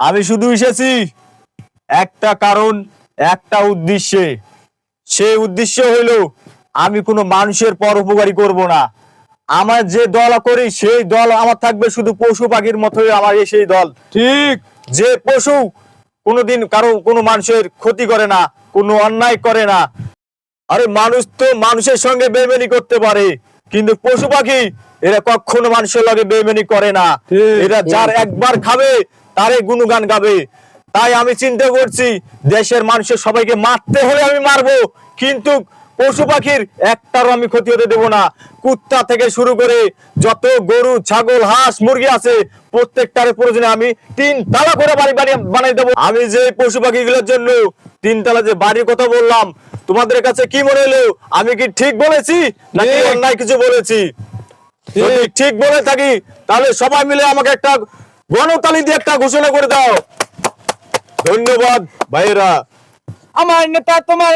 আমি শুধু এসেছি একটা কারণ, একটা উদ্দেশ্যে। সেই উদ্দেশ্য হইলো আমি কোনো মানুষের পরোপকারী করব না। আমার যে দল করি সেই দল আমার থাকবে শুধু পশু পাখির মতোই আমার সেই দল। ঠিক। যে পশু কোনোদিন কোনো মানুষের ক্ষতি করে না, কোনো অন্যায় করে না। আরে মানুষ তো মানুষের সঙ্গে বেইমানি করতে পারে, কিন্তু পশু পাখি এরা কখনো মানুষের লগে বেইমানি করে না। এরা যার একবার খাবে তারে গুণগান গাবে। তাই আমি চিন্তা করছি দেশের মানুষের সবাইকে মারতে হলে আমি মারবো, কিন্তু পশু পাখির একটারও আমি ক্ষতি হতে দেব না। কুত্তা থেকে শুরু করে যত গরু ছাগল হাঁস মুরগি আছে প্রত্যেকটার প্রয়োজনে আমি 3 তালা করে বাড়ি বানিয়ে দেবো। আমি যে পশু পাখিগুলোর জন্য 3 তালা যে বাড়ির কথা বললাম, তোমাদের কাছে কি মনে হলো? আমি কি ঠিক বলেছি নাকি অন্যায় কিছু বলেছি? যদি ঠিক বলে থাকি তাহলে সবাই মিলে আমাকে একটা গণতালি দিয়ে একটা ঘোষণা করে দাও। ধন্যবাদ ভাইয়েরা। আমার নেতা তোমার